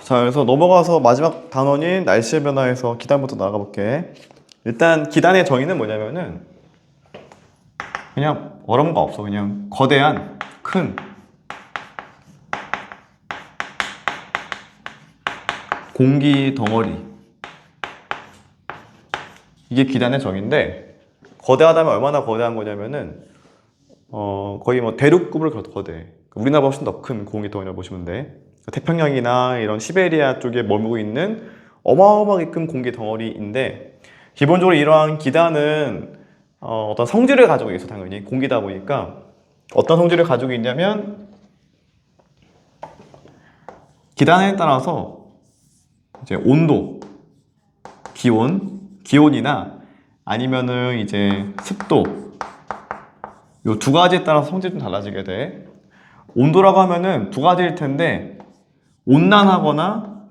자, 그래서 넘어가서 마지막 단원인 날씨의 변화에서 기단부터 나가 볼게. 일단 기단의 정의는 뭐냐면은 그냥 어려운 거 없어. 그냥 거대한 큰 공기 덩어리, 이게 기단의 정의인데, 거대하다면 얼마나 거대한 거냐면은 거의 뭐 대륙급을 거대해. 우리나라보다 훨씬 더 큰 공기 덩어리라고 보시면 돼. 태평양이나 이런 시베리아 쪽에 머물고 있는 어마어마하게 큰 공기 덩어리인데, 기본적으로 이러한 기단은 어떤 성질을 가지고 있어. 당연히 공기다 보니까 어떤 성질을 가지고 있냐면, 기단에 따라서 이제 온도, 기온이나 아니면은 이제 습도, 요 두 가지에 따라서 성질이 좀 달라지게 돼. 온도라고 하면은 두 가지일 텐데, 온난하거나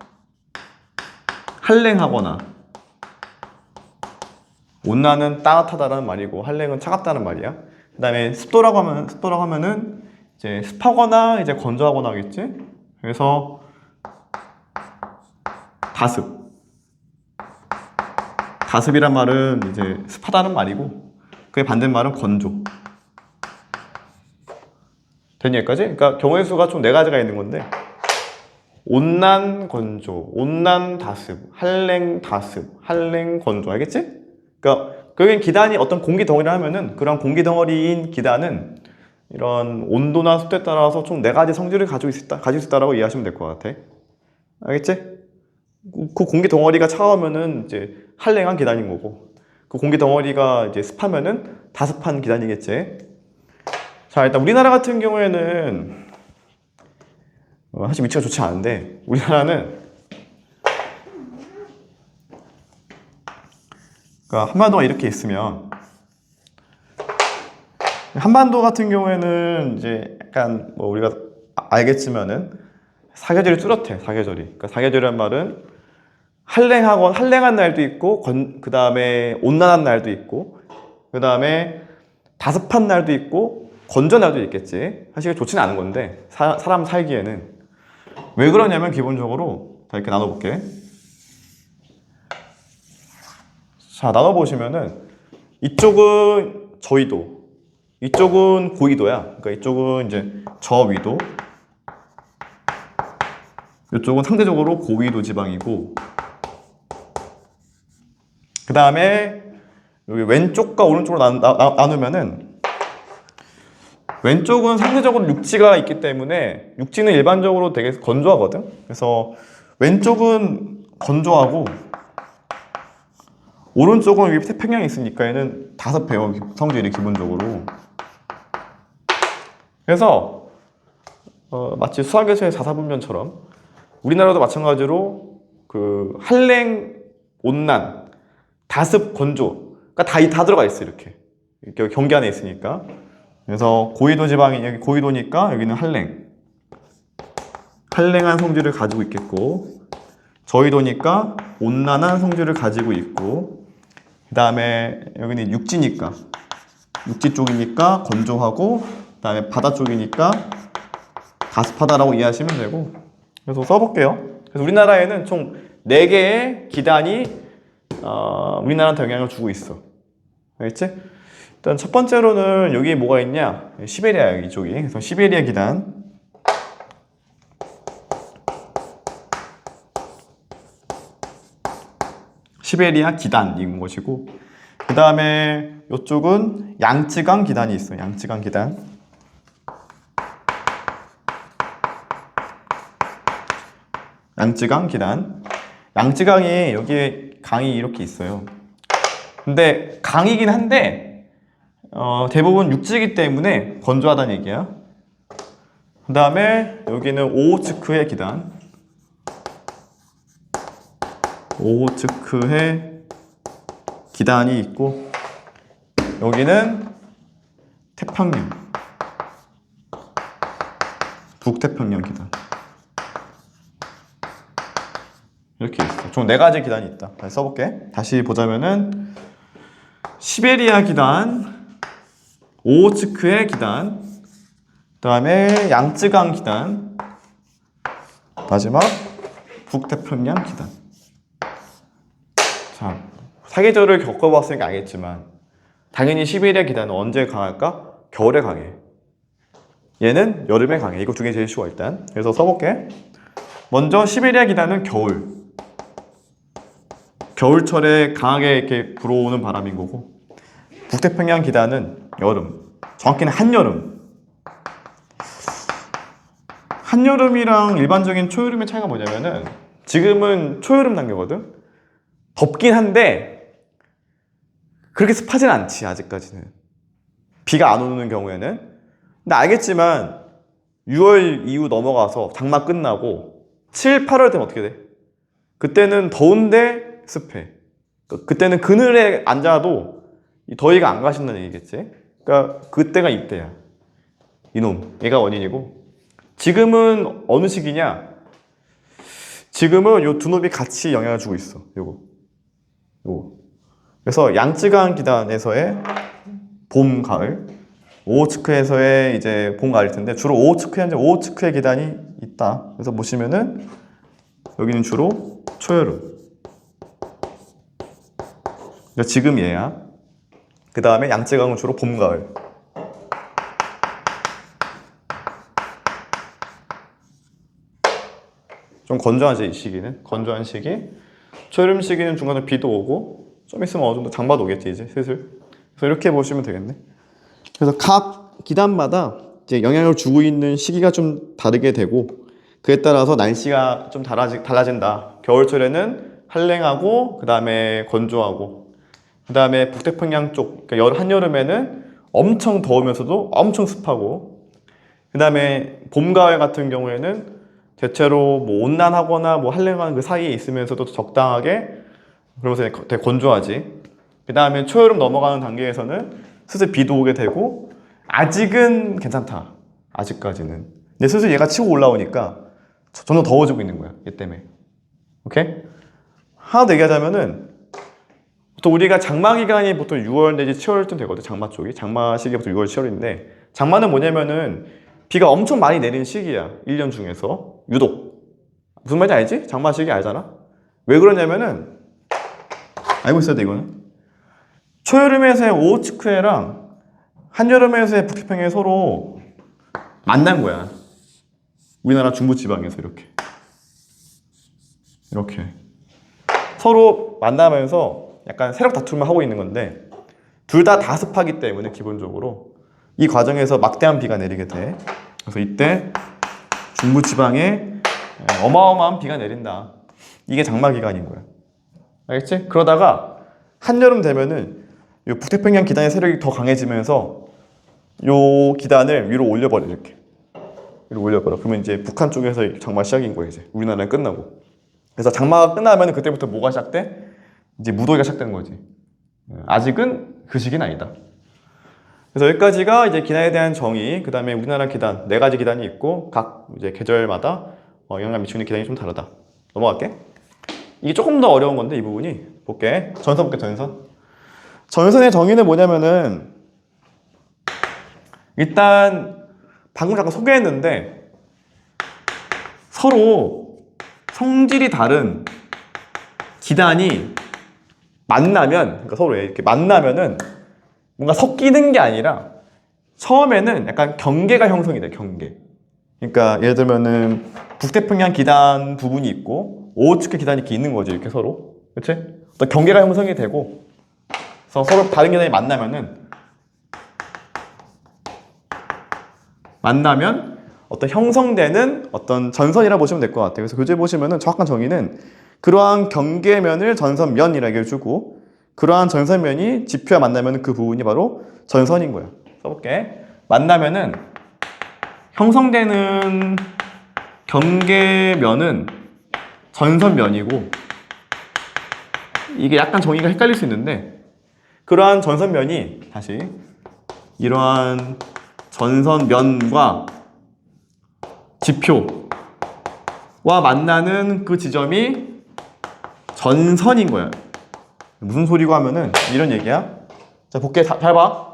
한랭하거나. 온난은 따뜻하다는 말이고 한랭은 차갑다는 말이야. 그 다음에 습도라고 하면은 이제 습하거나 이제 건조하거나 하겠지. 그래서 다습이란 말은 이제 습하다는 말이고, 그의 반대말은 건조. 된 얘기까지? 그러니까 경우의 수가 총 4가지가 있는 건데, 온난 건조, 온난 다습, 한랭 다습, 한랭 건조. 알겠지? 그러니까 결국엔 기단이 어떤 공기 덩어리를 하면은, 그런 공기 덩어리인 기단은 이런 온도나 습도에 따라서 총 4가지 성질을 가지고 있다라고 이해하시면 될 것 같아. 알겠지? 그 공기 덩어리가 차가우면은 이제 한랭한 기단인 거고, 그 공기 덩어리가 이제 습하면은 다습한 기단이겠지. 자, 일단 우리나라 같은 경우에는 사실 위치가 좋지 않은데, 우리나라는 그러니까 한반도가 이렇게 있으면, 한반도 같은 경우에는 이제 약간 뭐 우리가 알겠지만은 사계절이 뚜렷해. 사계절이. 그러니까 사계절이란 말은 한랭한 날도 있고, 그 다음에 온난한 날도 있고, 그 다음에 다습한 날도 있고, 건조한 날도 있겠지. 사실 좋지는 않은 건데, 사람 살기에는. 왜 그러냐면, 기본적으로 자, 이렇게 나눠볼게. 자, 나눠보시면은 이쪽은 저위도, 이쪽은 고위도야. 그러니까 이쪽은 이제 저위도, 이쪽은 상대적으로 고위도 지방이고, 그 다음에 여기 왼쪽과 오른쪽으로 나누면은, 왼쪽은 상대적으로 육지가 있기 때문에, 육지는 일반적으로 되게 건조하거든. 그래서 왼쪽은 건조하고, 오른쪽은 여기 태평양이 있으니까 얘는 다습해요. 성질이 기본적으로. 그래서 마치 수학에서의 사사분면처럼 우리나라도 마찬가지로 그 한랭, 온난, 다습, 건조가 다 들어가 있어. 이렇게 경계 안에 있으니까. 그래서 고위도 지방이 여기 고위도니까 여기는 한랭한 성질을 가지고 있겠고, 저위도니까 온난한 성질을 가지고 있고, 그 다음에 여기는 육지니까, 육지 쪽이니까 건조하고, 그 다음에 바다 쪽이니까 다습하다라고 이해하시면 되고. 그래서 써볼게요. 그래서 우리나라에는 총 4개의 기단이 우리나라한테 영향을 주고 있어. 알겠지? 일단 첫 번째로는 여기 뭐가 있냐? 시베리아, 이쪽이. 그래서 시베리아 기단. 시베리아 기단인 것이고, 그 다음에 이쪽은 양쯔강 기단이 있어요. 양쯔강 기단. 양쯔강 기단. 양쯔강이 여기에 강이 이렇게 있어요. 근데 강이긴 한데 대부분 육지이기 때문에 건조하다는 얘기야. 그 다음에 여기는 오호츠크해 기단. 오호츠크해 기단이 있고, 여기는 태평양, 북태평양 기단. 이렇게 있어. 총 4가지 기단이 있다. 다시 써볼게. 다시 보자면은 시베리아 기단, 오호츠크해 기단, 그 다음에 양쯔강 기단, 마지막 북태평양 기단. 자, 사계절을 겪어봤으니까 알겠지만 당연히 시베리아 기단은 언제 강할까? 겨울에 강해. 얘는 여름에 강해. 이거 중에 제일 쉬워 일단. 그래서 써볼게. 먼저 시베리아 기단은 겨울철에 강하게 이렇게 불어오는 바람인 거고, 북태평양 기단은 여름. 정확히는 한여름. 한여름이랑 일반적인 초여름의 차이가 뭐냐면은 지금은 초여름 단계거든. 덥긴 한데 그렇게 습하진 않지 아직까지는. 비가 안 오는 경우에는. 근데 알겠지만 6월 이후 넘어가서 장마 끝나고 7, 8월 되면 어떻게 돼? 그때는 더운데 습해. 그때는 그늘에 앉아도 이 더위가 안 가신다는 얘기겠지. 그러니까 그때가 이때야. 이놈, 얘가 원인이고. 지금은 어느 시기냐? 지금은 요 두 놈이 같이 영향을 주고 있어. 요거. 그래서 양쯔강 기단에서의 봄, 가을, 오호츠크에서의 이제 봄, 가을일 텐데 주로 오호츠크에 이제 오호츠크의 기단이 있다. 그래서 보시면은 여기는 주로 초여름. 그러니까 지금 얘야. 그 다음에 양쯔강은 주로 봄, 가을. 좀 건조하지 이 시기는. 건조한 시기. 초여름 시기는 중간에 비도 오고 좀 있으면 어느 정도 장마도 오겠지 이제 슬슬. 그래서 이렇게 보시면 되겠네. 그래서 각 기단마다 이제 영향을 주고 있는 시기가 좀 다르게 되고 그에 따라서 날씨가 좀 달라진다. 겨울철에는 한랭하고 그 다음에 건조하고 그 다음에 북태평양 쪽 그러니까 한여름에는 엄청 더우면서도 엄청 습하고 그 다음에 봄, 가을 같은 경우에는 대체로 뭐 온난하거나 뭐 한랭하는 그 사이에 있으면서도 적당하게 그러면서 되게 건조하지. 그 다음에 초여름 넘어가는 단계에서는 슬슬 비도 오게 되고 아직은 괜찮다. 아직까지는. 근데 슬슬 얘가 치고 올라오니까 점점 더워지고 있는 거야. 얘 때문에. 오케이? 하나 더 얘기하자면은 보통 우리가 장마 기간이 보통 6월 내지 7월쯤 되거든. 장마 쪽이. 장마 시기부터 6월, 7월인데 장마는 뭐냐면은 비가 엄청 많이 내리는 시기야. 1년 중에서. 유독. 무슨 말인지 알지? 장마 시기 알잖아? 왜 그러냐면은 알고 있어야 돼 이거는. 초여름에서의 오호츠크해랑 한여름에서의 북태평양이 서로 만난 거야. 우리나라 중부지방에서 이렇게 서로 만나면서 약간 세력 다툼을 하고 있는 건데 둘 다 다습하기 때문에 기본적으로 이 과정에서 막대한 비가 내리게 돼. 그래서 이때 중부지방에 어마어마한 비가 내린다. 이게 장마 기간인 거야. 알겠지? 그러다가 한여름 되면은 이 북태평양 기단의 세력이 더 강해지면서 이 기단을 위로 올려버려 이렇게. 위로 올려버려. 그러면 이제 북한 쪽에서 장마 시작인 거야 이제. 우리나라는 끝나고. 그래서 장마가 끝나면 그때부터 뭐가 시작돼? 이제 무더위가 시작되는 거지. 아직은 그 시기는 아니다. 그래서 여기까지가 이제 기단에 대한 정의. 그 다음에 우리나라 기단 4가지 기단이 있고 각 이제 계절마다 영향을 미치는 기단이 좀 다르다. 넘어갈게. 이게 조금 더 어려운 건데 이 부분이 볼게. 전선 볼게. 전선의 정의는 뭐냐면은 일단 방금 잠깐 소개했는데 서로 성질이 다른 기단이 만나면 그러니까 서로 이렇게 만나면은 뭔가 섞이는 게 아니라 처음에는 약간 경계가 형성이 돼. 경계. 그러니까 예를 들면은 북태평양 기단 부분이 있고 오호츠크 기단이 이렇게 있는 거지. 이렇게 서로. 그치? 어떤 경계가 형성이 되고 그래서 서로 다른 기단이 만나면 어떤 형성되는 어떤 전선이라 보시면 될 것 같아요. 그래서 교재 보시면은 정확한 정의는 그러한 경계면을 전선면이라고 해주고 그러한 전선면이 지표와 만나면 그 부분이 바로 전선인 거야. 써볼게. 만나면은 형성되는 경계면은 전선면이고 이게 약간 정의가 헷갈릴 수 있는데 그러한 전선면이 다시 이러한 전선면과 지표와 만나는 그 지점이 전선인 거야. 무슨 소리고 하면은 이런 얘기야. 자, 볼게. 잘 봐.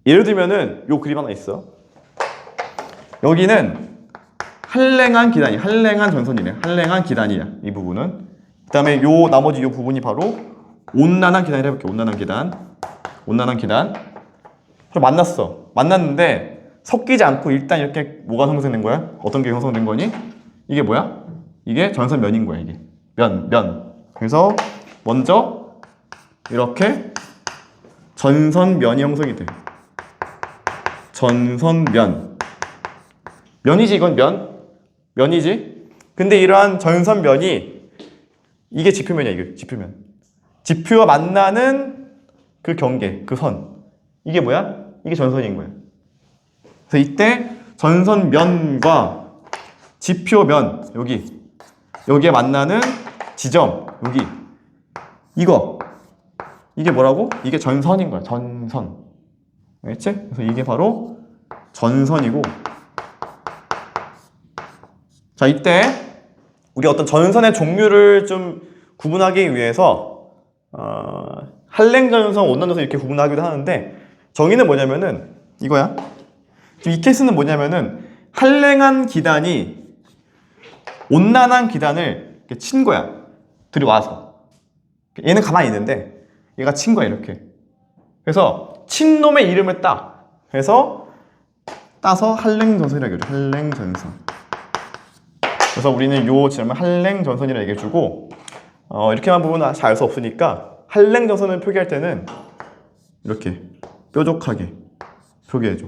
예를 들면은 요 그림 하나 있어. 여기는 한랭한 기단이 한랭한 전선이래. 한랭한 기단이야. 이 부분은. 그다음에 요 나머지 요 부분이 바로 온난한 기단이라 해볼게. 온난한 기단. 온난한 기단. 만났어. 만났는데 섞이지 않고 일단 이렇게 뭐가 형성된 거야? 어떤 게 형성된 거니? 이게 뭐야? 이게 전선면인 거야. 이게 면. 그래서 먼저 이렇게 전선면이 형성이 돼. 전선면. 면이지 이건 면이지. 근데 이러한 전선면이 이게 지표면이야. 이게 지표면. 지표와 만나는 그 경계, 그 선. 이게 뭐야? 이게 전선인 거야. 그래서 이때 전선면과 지표면 여기에 만나는 지점 여기 이게 뭐라고? 이게 전선인 거야. 전선. 알겠지? 그래서 이게 바로 전선이고. 자, 이때 우리 어떤 전선의 종류를 좀 구분하기 위해서 한랭전선, 온난전선 이렇게 구분하기도 하는데 정의는 뭐냐면은 이거야. 지금 이 케이스는 뭐냐면은 한랭한 기단이 온난한 기단을 이렇게 친 거야. 들이와서. 얘는 가만히 있는데 얘가 친 거야 이렇게. 그래서 친 놈의 이름을 따. 그래서 따서 한랭전선이라고 얘기해줘. 한랭전선. 그래서 우리는 요 지점을 한랭전선이라고 얘기해주고 이렇게만 보면 잘 알 수 없으니까 한랭전선을 표기할 때는 이렇게 뾰족하게 표기해줘.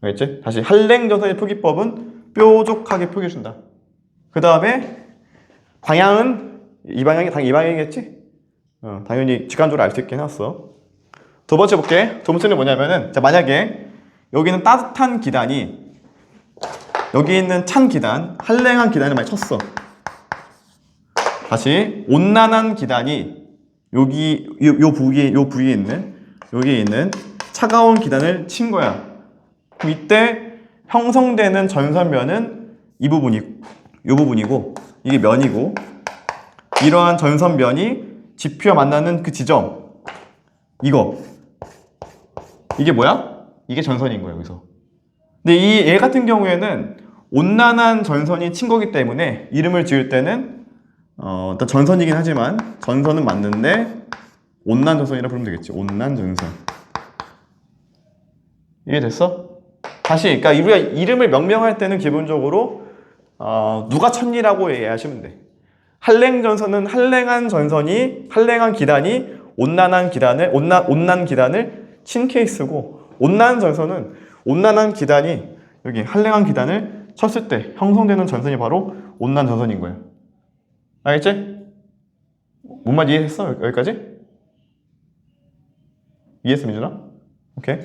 알겠지? 다시 한랭전선의 표기법은 뾰족하게 표기해준다. 그 다음에 방향은 이 방향이겠지? 당연히 직관적으로 알 수 있게 해놨어. 두 번째 볼게. 두 번째는 뭐냐면은 자, 만약에 여기는 따뜻한 기단이 여기 있는 찬 기단, 한랭한 기단을 많이 쳤어. 다시 온난한 기단이 요 부위에 있는 여기에 있는 차가운 기단을 친 거야. 그럼 이때 형성되는 전선면은 이 부분이고 이게 면이고 이러한 전선면이 지표와 만나는 그 지점 이게 뭐야? 이게 전선인 거야 여기서. 근데 이 얘 같은 경우에는 온난한 전선이 친 거기 때문에 이름을 지을 때는 일단 전선이긴 하지만 전선은 맞는데 온난 전선이라 부르면 되겠지. 온난 전선. 이해됐어? 다시 그러니까 우리가 이름을 명명할 때는 기본적으로 누가 쳤니라고 얘기하시면 돼. 한랭전선은 한랭한 기단이 온난 기단을 친 케이스고 온난 전선은 온난한 기단이 여기 한랭한 기단을 쳤을 때 형성되는 전선이 바로 온난 전선인 거야. 알겠지? 뭔 말 이해했어? 여기까지? 이해했어, 민준아? 오케이.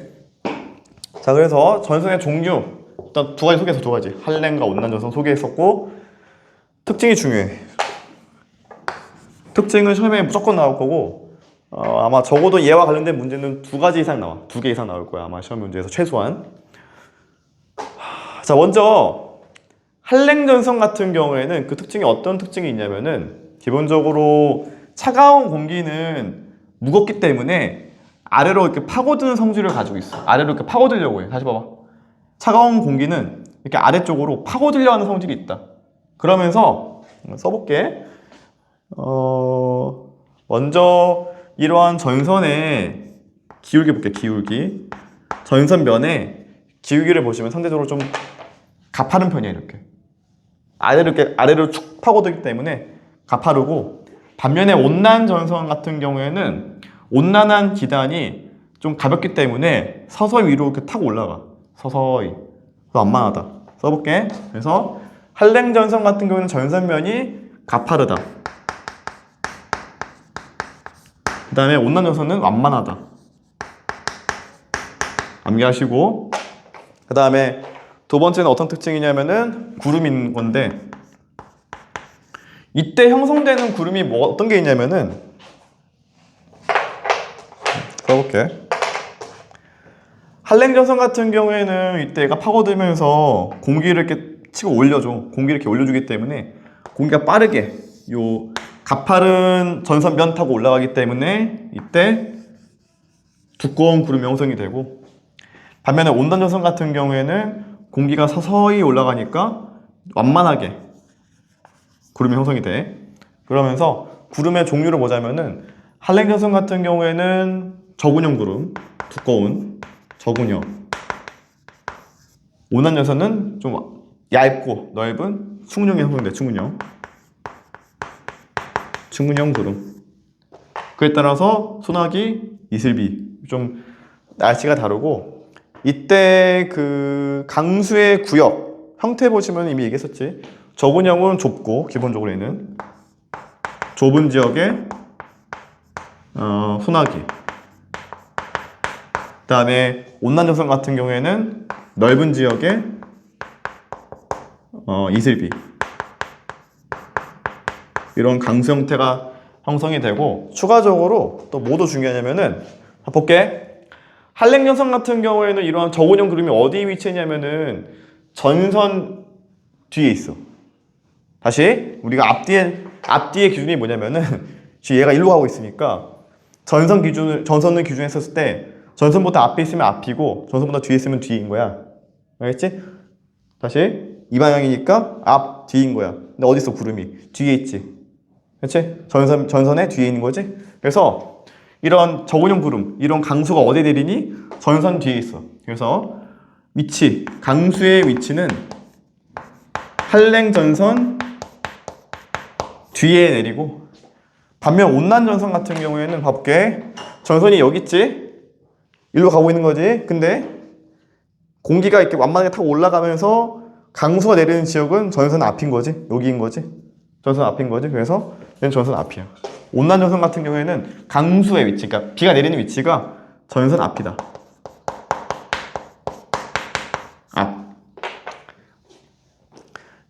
자, 그래서 전선의 종류 일단 두 가지 소개해서 두 가지 한랭과 온난 전선 소개했었고 특징이 중요해. 특징은 시험에 무조건 나올 거고 아마 적어도 얘와 관련된 문제는 두 가지 이상 나와. 2개 이상 나올 거야. 아마 시험 문제에서 최소한. 자, 먼저 한랭전선 같은 경우에는 그 특징이 어떤 특징이 있냐면은 기본적으로 차가운 공기는 무겁기 때문에 아래로 이렇게 파고드는 성질을 가지고 있어. 아래로 이렇게 파고들려고 해. 다시 봐봐. 차가운 공기는 이렇게 아래쪽으로 파고들려 하는 성질이 있다. 그러면서 써볼게. 먼저 이러한 전선의 기울기 볼게. 기울기. 전선면에 기울기를 보시면 상대적으로 좀 가파른 편이야. 이렇게 아래로 축 파고들기 때문에 가파르고, 반면에 온난 전선 같은 경우에는 온난한 기단이 좀 가볍기 때문에 서서히 위로 이렇게 타고 올라가. 서서히. 그래서 완만하다. 써볼게. 그래서 한랭 전선 같은 경우에는 전선면이 가파르다. 그 다음에 온난 전선은 완만하다. 암기하시고, 그 다음에 두 번째는 어떤 특징이냐면은 구름인 건데, 이때 형성되는 구름이 어떤 게 있냐면은, 써볼게. 한랭전선 같은 경우에는 이때 얘가 파고들면서 공기를 이렇게 치고 올려줘. 공기를 이렇게 올려주기 때문에 공기가 빠르게 요 가파른 전선면 타고 올라가기 때문에 이때 두꺼운 구름이 형성이 되고, 반면에 온난전선 같은 경우에는 공기가 서서히 올라가니까 완만하게 구름이 형성이 돼. 그러면서 구름의 종류를 보자면은 한랭전선 같은 경우에는 저군형 구름, 두꺼운 저군형. 온난전선은 좀 얇고 넓은 충군형이 형성돼. 충군형 구름. 그에 따라서 소나기, 이슬비 좀 날씨가 다르고, 이때 그 강수의 구역 형태 보시면 이미 얘기했었지. 저군형은 좁고 기본적으로 얘는 좁은 지역에 소나기. 그 다음에 온난전선 같은 경우에는 넓은 지역에 이슬비. 이런 강수 형태가 형성이 되고, 추가적으로 또 뭐도 중요하냐면은, 볼게. 한랭전선 같은 경우에는 이러한 저군형 구름이 어디에 위치했냐면은 전선 뒤에 있어. 다시 우리가 앞뒤의 기준이 뭐냐면은 지금 얘가 일로 가고 있으니까 전선을 기준했었을 때 전선보다 앞에 있으면 앞이고 전선보다 뒤에 있으면 뒤인 거야. 알겠지? 다시 이 방향이니까 앞 뒤인 거야. 근데 어디 있어? 구름이 뒤에 있지. 그렇지? 전선의 뒤에 있는 거지. 그래서 이런 저군형 구름, 이런 강수가 어디에 내리니? 전선 뒤에 있어. 그래서 강수의 위치는 한랭전선 뒤에 내리고, 반면 온난전선 같은 경우에는 봐볼게. 전선이 여기 있지? 일로 가고 있는 거지. 근데 공기가 이렇게 완만하게 타고 올라가면서 강수가 내리는 지역은 전선 앞인 거지. 여기인 거지. 전선 앞인 거지. 그래서 얘는 전선 앞이야. 온난전선 같은 경우에는 강수의 위치, 그러니까 비가 내리는 위치가 전선 앞이다. 앞.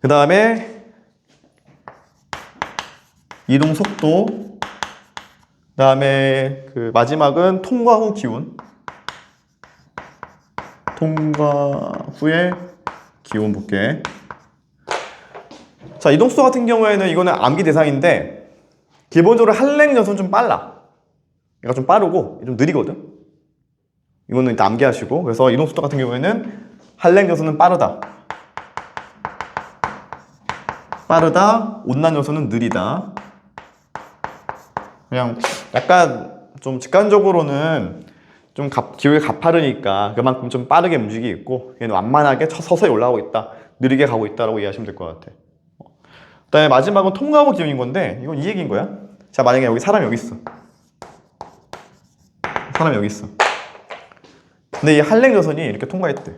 그 다음에 이동 속도. 그 다음에 그 마지막은 통과 후 기온. 통과 후의 기온 볼게. 자, 이동 속도 같은 경우에는 이거는 암기 대상인데, 기본적으로 한랭전선은 좀 빨라. 얘가 좀 빠르고 좀 느리거든. 이거는 일단 암기하시고. 그래서 이동 속도 같은 경우에는 한랭전선은 빠르다. 온난전선은 느리다. 그냥 약간 좀 직관적으로는 좀 기울기 가파르니까 그만큼 좀 빠르게 움직이고, 얘는 완만하게 서서히 올라가고 있다, 느리게 가고 있다라고 이해하시면 될 것 같아. 그 다음에 마지막은 통과 후 기온인 건데, 이건 이 얘기인 거야. 자, 만약에 여기 사람이 여기 있어. 근데 이 한랭전선이 이렇게 통과했대.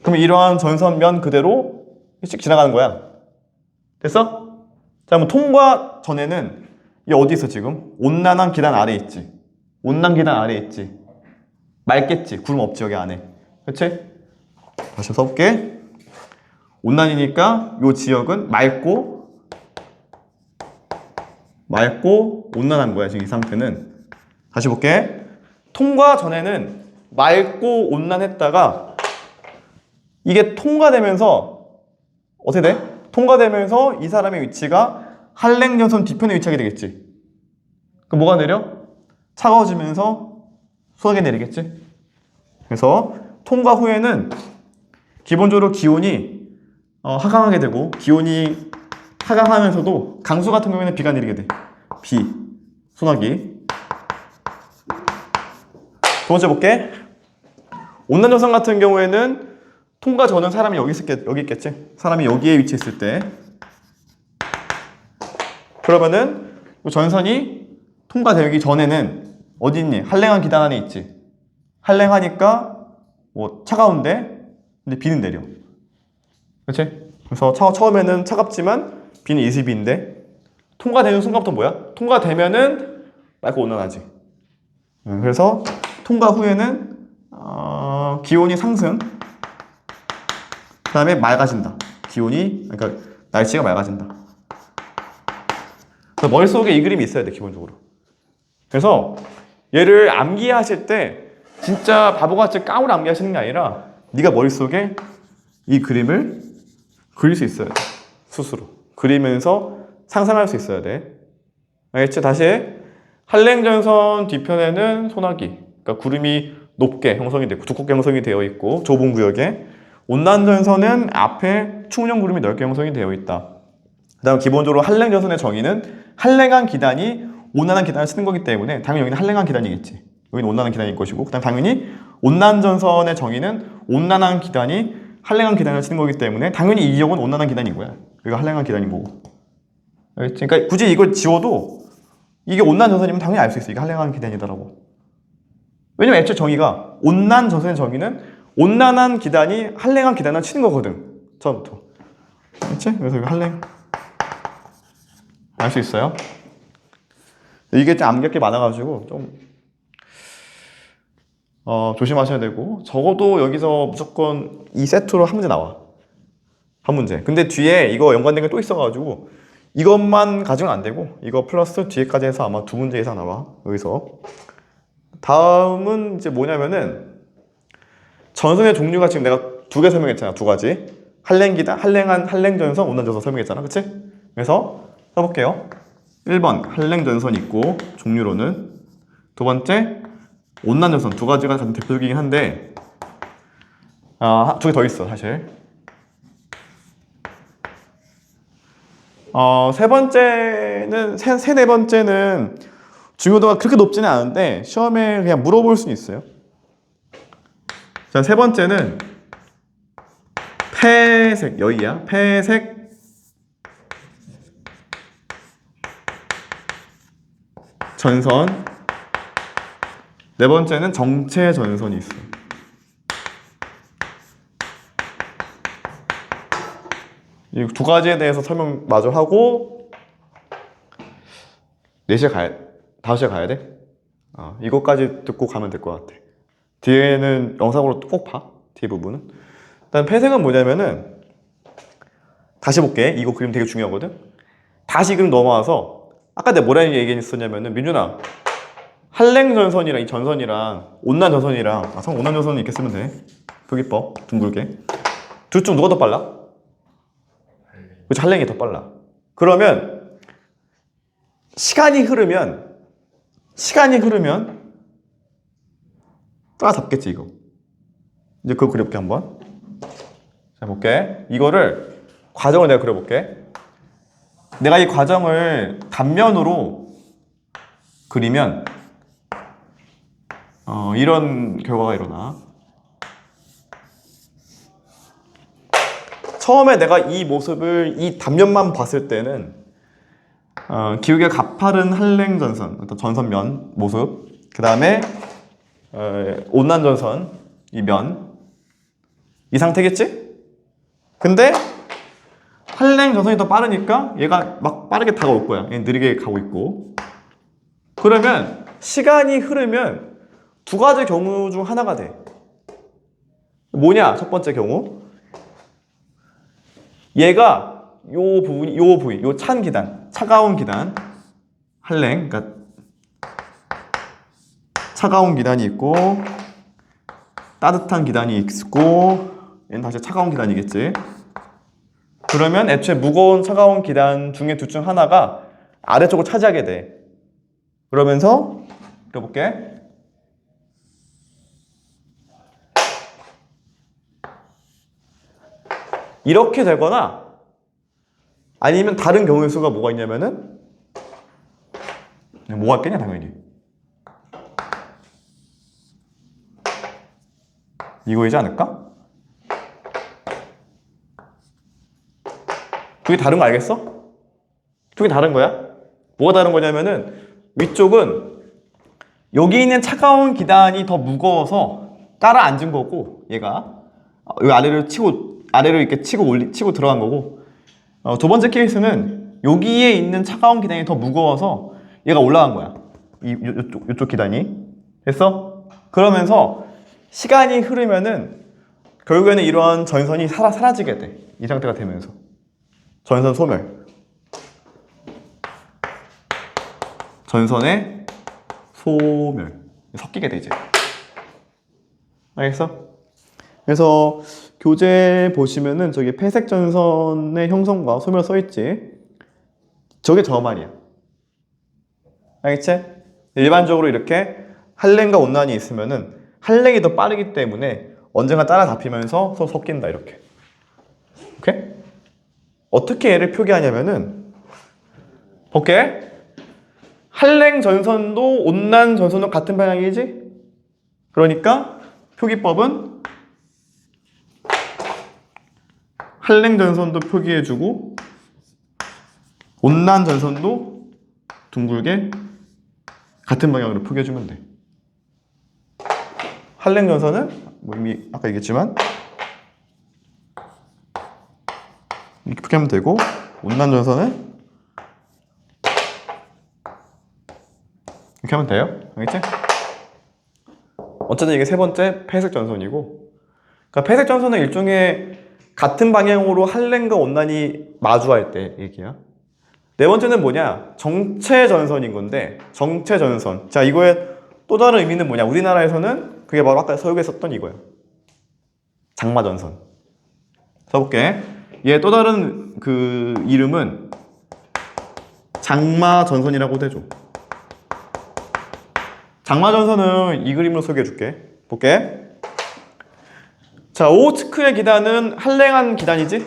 그러면 이러한 전선면 그대로 일찍 지나가는 거야. 됐어? 자, 그럼 통과 전에는 이 어디 있어 지금? 온난한 기단 아래에 있지. 맑겠지. 구름 없지 여기 안에. 그치? 다시 써볼게. 온난이니까 이 지역은 맑고 온난한 거야 지금 이 상태는. 다시 볼게. 통과 전에는 맑고 온난했다가 이게 통과되면서 어떻게 돼? 통과되면서 이 사람의 위치가 한랭전선 뒤편에 위치하게 되겠지. 그럼 뭐가 내려? 차가워지면서 소나기 내리겠지. 그래서 통과 후에는 기본적으로 기온이 하강하게 되고, 기온이 하강하면서도 강수 같은 경우에는 비가 내리게 돼. 소나기. 두 번째 볼게. 온난전선 같은 경우에는 통과 전은 사람이 여기 있겠지. 사람이 여기에 위치했을 때, 그러면은 전선이 통과되기 전에는 어디 있니? 한랭한 기단 안에 있지. 한랭하니까 뭐 차가운데, 근데 비는 내려. 그렇지? 그래서 처음에는 차갑지만 비는 이슬비인데, 통과되는 순간부터 뭐야? 통과되면은 맑고 온난하지. 그래서 통과 후에는 기온이 상승, 그 다음에 맑아진다. 그러니까 날씨가 맑아진다. 그래서 머릿속에 이 그림이 있어야 돼 기본적으로. 그래서 얘를 암기하실 때 진짜 바보같이 깡으로 암기하시는 게 아니라 네가 머릿속에 이 그림을 그릴 수 있어야 돼. 스스로 그리면서 상상할 수 있어야 돼. 알겠지? 다시 한랭전선 뒤편에는 소나기, 그러니까 구름이 높게 형성이 되고 두껍게 형성이 되어 있고 좁은 구역에, 온난 전선은 앞에 충분형 구름이 넓게 형성이 되어 있다. 그 다음 기본적으로 한랭 전선의 정의는 한랭한 기단이 온난한 기단을 치는 거기 때문에 당연히 여기는 한랭한 기단이겠지. 여기는 온난한 기단일 것이고, 그 다음 당연히 온난 전선의 정의는 온난한 기단이 한랭한 기단을 치는 거기 때문에 당연히 이 지역은 온난한 기단인 거야. 여기가 한랭한 기단인 거고. 알겠지? 그러니까 굳이 이걸 지워도 이게 온난 전선이면 당연히 알 수 있어. 이게 한랭한 기단이다라고. 왜냐면 애초에 정의가 온난 전선의 정의는 온난한 기단이 한랭한 기단을 치는 거거든. 처음부터. 알겠지? 그래서 이거 한랭 알 수 있어요? 이게 좀 암기할 게 많아가지고 좀 조심하셔야 되고, 적어도 여기서 무조건 이 세트로 한 문제 나와. 한 문제. 근데 뒤에 이거 연관된 게 또 있어가지고 이것만 가지고는 안 되고 이거 플러스 뒤에까지 해서 아마 두 문제 이상 나와. 여기서. 다음은 이제 뭐냐면은 전선의 종류가 지금 내가 두 개 설명했잖아. 두 가지. 한랭기단, 한랭전선, 온난전선 설명했잖아. 그치? 그래서 써볼게요. 1번 한랭전선 있고 종류로는, 두 번째 온난전선. 두 가지가 가장 대표적이긴 한데 두 개 더 있어 사실. 네 번째는 중요도가 그렇게 높지는 않은데 시험에 그냥 물어볼 수 있어요. 자, 세 번째는 폐색, 여기야. 폐색 전선. 네 번째는 정체 전선이 있어. 이 두 가지에 대해서 설명 마저 하고 5시에 가야 돼? 이것까지 듣고 가면 될 것 같아. 뒤에는 영상으로 꼭 봐. 뒤에 부분은. 일단 폐색은 뭐냐면은, 다시 볼게. 이거 그림 되게 중요하거든. 다시 그림 넘어와서 아까 내가 뭐라는 얘기했었냐면은, 민준아, 한랭전선이랑 이 전선이랑 온난전선이랑 온난전선은 이렇게 쓰면 돼. 표기법 둥글게. 둘 중 누가 더 빨라? 그치, 한랭이 더 빨라. 그러면 시간이 흐르면 따라잡겠지 이거. 이제 그거 그려볼게 한번. 자, 볼게. 이거를 과정을 내가 그려볼게. 내가 이 과정을 단면으로 그리면 이런 결과가 일어나. 처음에 내가 이 모습을 이 단면만 봤을 때는 기울기가 가파른 한랭전선, 어떤 전선면 모습, 그 다음에 온난전선 이 면, 이 상태겠지? 근데 한랭전선이 더 빠르니까 얘가 막 빠르게 다가올 거야. 얘는 느리게 가고 있고. 그러면 시간이 흐르면 두 가지 경우 중 하나가 돼. 뭐냐? 첫 번째 경우, 얘가 요 찬 기단, 차가운 기단, 한랭, 그러니까 차가운 기단이 있고 따뜻한 기단이 있고, 얘는 다시 차가운 기단이겠지. 그러면 애초에 무거운 차가운 기단 중에 둘 중 하나가 아래쪽을 차지하게 돼. 그러면서 그려볼게. 이렇게 되거나 아니면 다른 경우의 수가 뭐가 있냐면은, 뭐가 있겠냐 당연히 이거이지 않을까? 두 개 다른 거 알겠어? 두 개 다른 거야? 뭐가 다른 거냐면은, 위쪽은 여기 있는 차가운 기단이 더 무거워서 깔아앉은 거고, 얘가 여기 아래로 이렇게 치고 들어간 거고, 두 번째 케이스는 여기에 있는 차가운 기단이 더 무거워서 얘가 올라간 거야. 이쪽 기단이. 됐어? 그러면서 시간이 흐르면은 결국에는 이러한 전선이 사라지게 돼. 이 상태가 되면서 전선 소멸. 전선의 소멸. 섞이게 되지. 알겠어? 그래서 교재 보시면은 저기 폐색 전선의 형성과 소멸 써있지. 저게 저 말이야. 알겠지? 일반적으로 이렇게 한랭과 온난이 있으면은 한랭이 더 빠르기 때문에 언젠가 따라잡히면서 서로 섞인다 이렇게. 오케이? 어떻게 얘를 표기하냐면은 볼게. 한랭 전선도 온난 전선도 같은 방향이지? 그러니까 표기법은 한랭 전선도 표기해주고 온난 전선도 둥글게 같은 방향으로 표기해주면 돼. 한랭 전선은 뭐 이미 아까 얘기했지만 이렇게 표기하면 되고 온난 전선은 이렇게 하면 돼요. 알겠지? 어쨌든 이게 세 번째 폐색 전선이고, 그러니까 폐색 전선은 일종의 같은 방향으로 한랭과 온난이 마주할 때 얘기야. 네 번째는 뭐냐? 정체 전선인 건데, 정체 전선. 자, 이거의 또 다른 의미는 뭐냐? 우리나라에서는 그게 바로 아까 서유에 썼던 이거야. 장마 전선. 써볼게. 얘 또 다른 그 이름은 장마 전선이라고도 해줘. 장마 전선은 이 그림으로 소개해 줄게. 볼게. 자, 오호츠크의 기단은 한랭한 기단이지?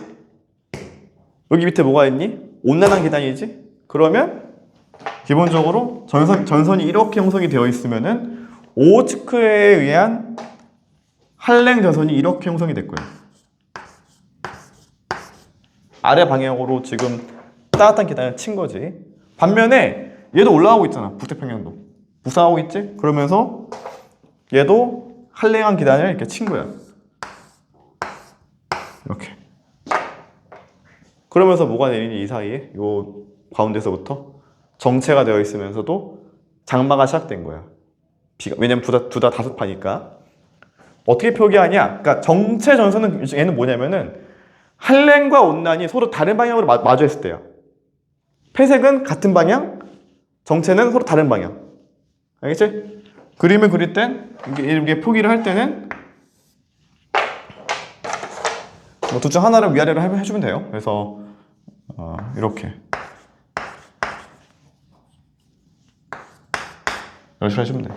여기 밑에 뭐가 있니? 온난한 기단이지? 그러면 기본적으로 전선이 이렇게 형성이 되어 있으면은 오호츠크에 의한 한랭 전선이 이렇게 형성이 될 거예요. 아래 방향으로 지금 따뜻한 기단을 친 거지. 반면에 얘도 올라가고 있잖아. 북태평양도. 북상하고 있지? 그러면서 얘도 한랭한 기단을 이렇게 친 거야. 이렇게. 그러면서 뭐가 내리니 이 사이에? 요 가운데서부터 정체가 되어 있으면서도 장마가 시작된 거야. 비가. 왜냐면 둘 다 다습하니까. 어떻게 표기하냐? 그러니까 정체 전선은 얘는 뭐냐면은 한랭과 온난이 서로 다른 방향으로 마주했을 때야. 폐색은 같은 방향, 정체는 서로 다른 방향. 알겠지? 그림을 그릴 땐 이렇게 표기를 할 때는 뭐 둘 중 하나를 위아래로 해주면 돼요. 그래서 이렇게 이렇게 해주면 돼.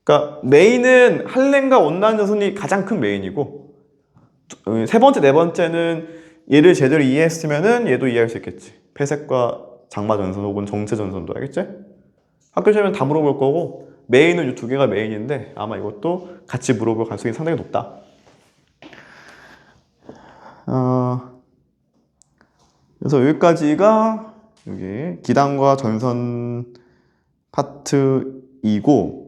그러니까 메인은 한랭과 온난 전선이 가장 큰 메인이고, 세 번째, 네 번째는 얘를 제대로 이해했으면은 얘도 이해할 수 있겠지. 폐색과 장마 전선 혹은 정체 전선도. 알겠지? 학교 시험에 다 물어볼 거고, 메인은 이 두 개가 메인인데 아마 이것도 같이 물어볼 가능성이 상당히 높다. 그래서 여기까지가 여기 기단과 전선 파트이고,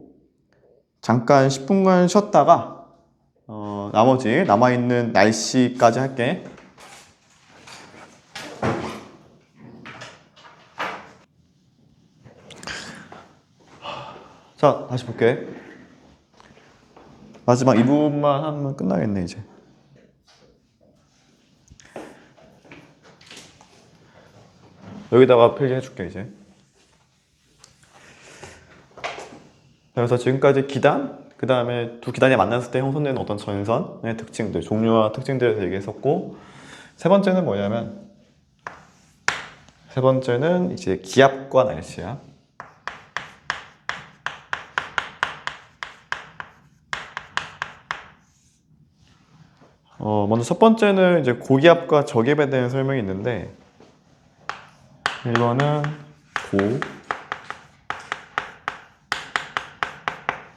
잠깐 10분간 쉬었다가 나머지 남아있는 날씨까지 할게. 자, 다시 볼게. 마지막 이 부분만 하면 끝나겠네 이제. 여기다가 필기해 줄게 이제. 그래서 지금까지 기단, 그 다음에 두 기단이 만났을 때 형성되는 어떤 전선의 특징들, 종류와 특징들에 대해서 얘기했었고, 세 번째는 뭐냐면, 세 번째는 이제 기압과 날씨야. 먼저 첫 번째는 이제 고기압과 저기압에 대한 설명이 있는데, 이거는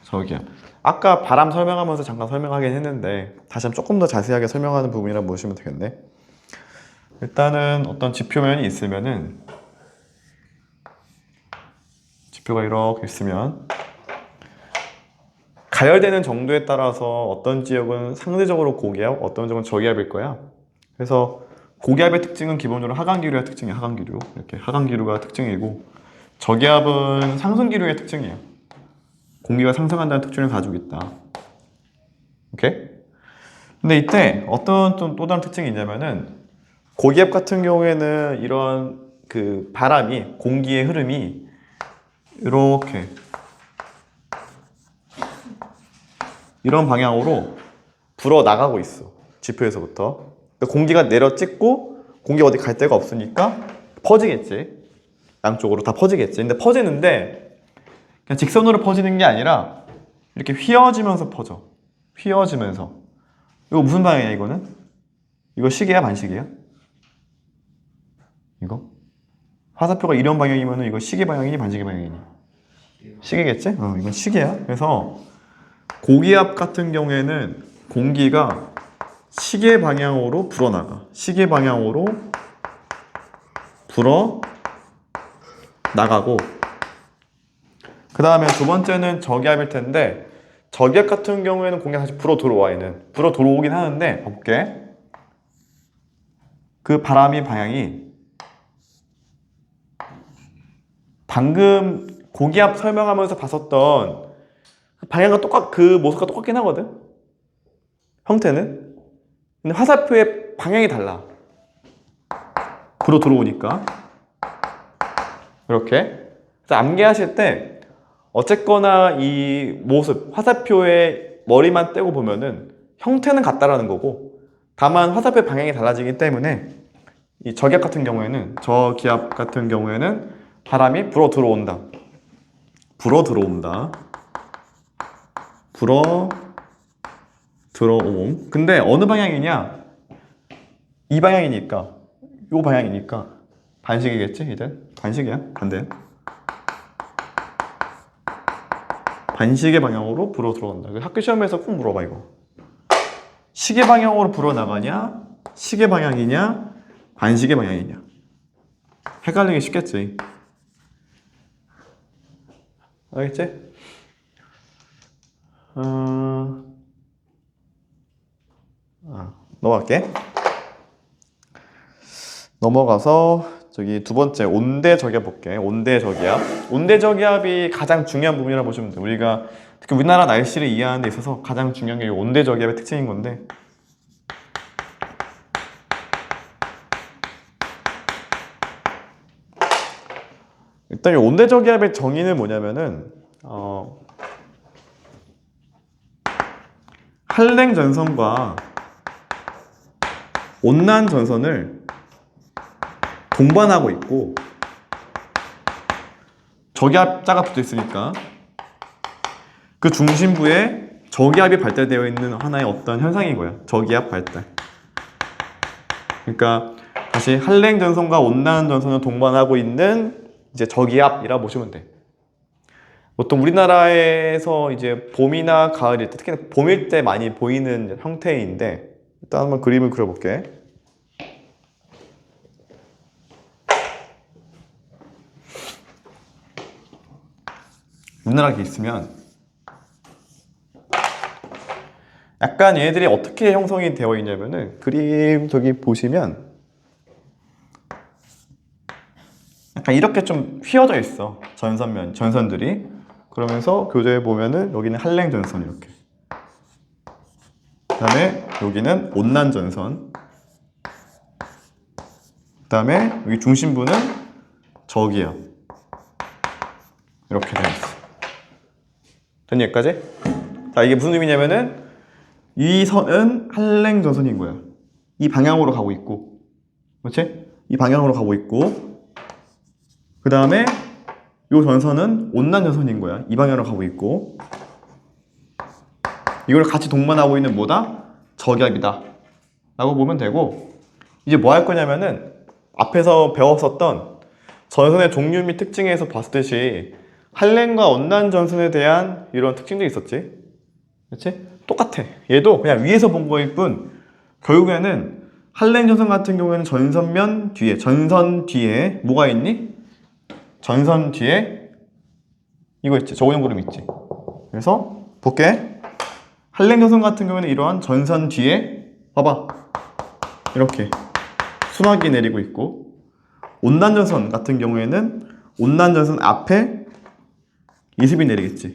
저기압. 아까 바람 설명하면서 잠깐 설명하긴 했는데 다시 한번 조금 더 자세하게 설명하는 부분이라 보시면 되겠네. 일단은 어떤 지표면이 있으면은, 지표가 이렇게 있으면 가열되는 정도에 따라서 어떤 지역은 상대적으로 고기압, 어떤 지역은 저기압일 거야. 그래서 고기압의 특징은 기본적으로 하강기류의 특징이야. 하강기류. 이렇게 하강기류가 특징이고, 저기압은 상승기류의 특징이야. 공기가 상승한다는 특징을 가지고 있다. 오케이? 근데 이때 어떤 좀 또 다른 특징이 있냐면은, 고기압 같은 경우에는 이런 그 바람이, 공기의 흐름이 이렇게 이런 방향으로 불어 나가고 있어. 지표에서부터. 그러니까 공기가 내려 찍고 공기가 어디 갈 데가 없으니까 퍼지겠지. 양쪽으로 다 퍼지겠지. 근데 퍼지는데 그냥 직선으로 퍼지는 게 아니라 이렇게 휘어지면서 퍼져. 휘어지면서. 이거 무슨 방향이야 이거는? 이거 시계야 반시계야? 이거? 화살표가 이런 방향이면 이거 시계 방향이니 반시계 방향이니? 시계겠지? 이건 시계야. 그래서 고기압 같은 경우에는 공기가 시계 방향으로 불어나가. 시계 방향으로 불어 나가고, 그 다음에 두 번째는 저기압일 텐데, 저기압 같은 경우에는 공기가 다시 불어 들어와. 얘는 불어 들어오긴 하는데, 볼게. 그 바람의 방향이 방금 고기압 설명하면서 봤었던 방향과 그 모습과 똑같긴 하거든. 형태는. 근데 화살표의 방향이 달라. 불어 들어오니까. 이렇게. 그래서 암기하실 때 어쨌거나 이 모습, 화살표의 머리만 떼고 보면은 형태는 같다라는 거고, 다만 화살표의 방향이 달라지기 때문에 이 저기압 같은 경우에는, 저기압 같은 경우에는 바람이 불어 들어온다. 불어 들어온다. 불어 들어옴. 근데 어느 방향이냐? 이 방향이니까, 요 방향이니까 반시계겠지? 이제 반시계야. 반대. 반시계 방향으로 불어 들어온다. 학교 시험에서 꼭 물어봐 이거. 시계 방향으로 불어 나가냐? 시계 방향이냐? 반시계 방향이냐? 헷갈리기 쉽겠지. 알겠지? 넘어갈게. 넘어가서 저기 두 번째 온대 저기압 볼게. 온대 저기압. 온대 저기압이 가장 중요한 부분이라고 보시면 돼. 우리가 특히 우리나라 날씨를 이해하는 데 있어서 가장 중요한 게 이 온대 저기압의 특징인 건데, 일단 이 온대 저기압의 정의는 뭐냐면은 한랭 전선과 온난 전선을 동반하고 있고, 저기압자가 붙어 있으니까 그 중심부에 저기압이 발달되어 있는 하나의 어떤 현상인 거야. 저기압 발달. 그러니까 다시 한랭 전선과 온난 전선을 동반하고 있는 이제 저기압이라 보시면 돼. 보통 우리나라에서 이제 봄이나 가을일 때, 특히 봄일 때 많이 보이는 형태인데, 일단 한번 그림을 그려볼게. 눈나라게 있으면 약간 얘네들이 어떻게 형성이 되어 있냐면은, 그림 저기 보시면 약간 이렇게 좀 휘어져 있어. 전선들이. 그러면서 교재에 보면은 여기는 한랭 전선 이렇게. 그 다음에 여기는 온난 전선. 그 다음에 여기 중심부는 저기압. 이렇게 되어 있어. 됐니 여기까지? 자, 이게 무슨 의미냐면은 이 선은 한랭 전선인 거야. 이 방향으로 가고 있고, 그렇지? 이 방향으로 가고 있고, 그 다음에 이 전선은 온난 전선인 거야. 이 방향으로 가고 있고, 이걸 같이 동반하고 있는 뭐다? 저기압이다 라고 보면 되고, 이제 뭐 할 거냐면은 앞에서 배웠었던 전선의 종류 및 특징에서 봤듯이 한랭과 온난 전선에 대한 이런 특징들이 있었지. 그렇지? 똑같아. 얘도 그냥 위에서 본 거일 뿐, 결국에는 한랭 전선 같은 경우에는 전선 뒤에 뭐가 있니? 전선 뒤에 이거 있지. 저온형 구름 있지. 그래서 볼게. 한랭 전선 같은 경우에는 이러한 전선 뒤에 봐봐. 이렇게 순하게 내리고 있고, 온난 전선 같은 경우에는 온난 전선 앞에 이습이 내리겠지.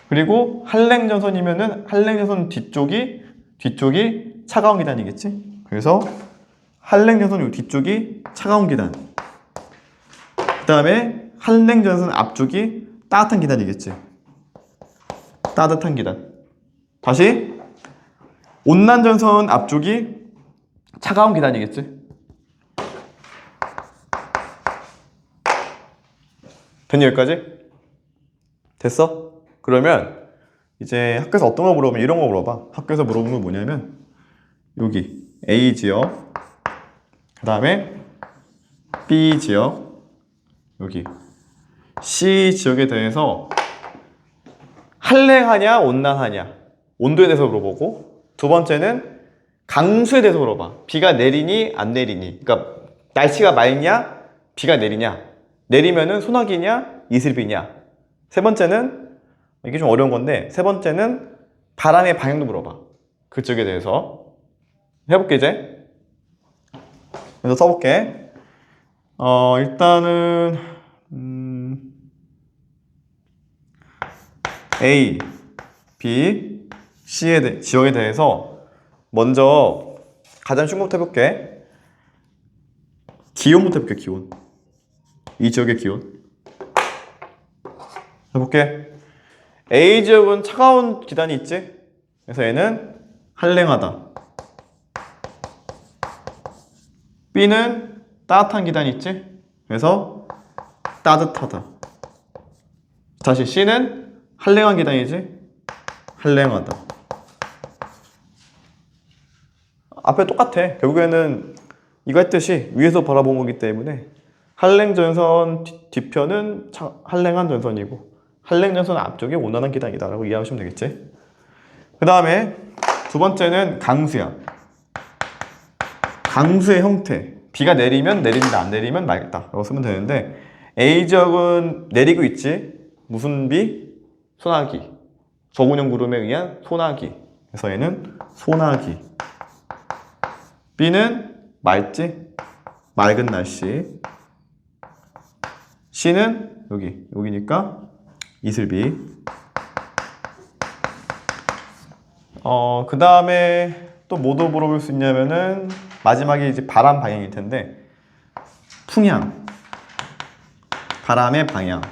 그리고 한랭 전선이면은 한랭 전선 뒤쪽이 차가운 기단이겠지. 그래서 한랭 전선 뒤쪽이 차가운 기단. 그 다음에 한랭 전선 앞쪽이 따뜻한 기단이겠지. 따뜻한 기단. 다시 온난 전선 앞쪽이 차가운 기단이겠지. 됐니 여기까지? 됐어? 그러면 이제 학교에서 어떤 거 물어보면 이런 거 물어봐. 학교에서 물어보는 건 뭐냐면 여기 A 지역, 그 다음에 B 지역, 여기 C 지역에 대해서 한랭하냐 온난하냐 온도에 대해서 물어보고, 두 번째는 강수에 대해서 물어봐. 비가 내리니 안 내리니, 그러니까 날씨가 맑냐 비가 내리냐, 내리면은 소나기냐 이슬비냐. 세 번째는 이게 좀 어려운 건데, 세 번째는 바람의 방향도 물어봐. 그쪽에 대해서 해볼게. 이제 그래서 써볼게. 일단은 A, B, C의 지역에 대해서 먼저 가장 쉬운 것부터 해볼게. 기온부터 해볼게. 기온. 이 지역의 기온 해볼게. A 지역은 차가운 기단이 있지? 그래서 얘는 한랭하다. B는 따뜻한 기단이 있지? 그래서 따뜻하다. 다시 C는 한랭한 기단이지? 한랭하다. 앞에 똑같아. 결국에는 이거 했듯이 위에서 바라본 거기 때문에 한랭 전선 뒤편은 한랭한 전선이고 한랭 전선 앞쪽이 온난한 기단이다 라고 이해하시면 되겠지. 그 다음에 두 번째는 강수야. 강수의 형태. 비가 내리면 내린다, 안 내리면 맑다 라고 쓰면 되는데, A 지역은 내리고 있지. 무슨 비? 소나기. 저군형 구름에 의한 소나기. 그래서 얘는 소나기. B는 맑지? 맑은 날씨. C는 여기니까 이슬비. 그 다음에 또 뭐도 물어볼 수 있냐면은 마지막에 이제 바람 방향일 텐데, 풍향. 바람의 방향.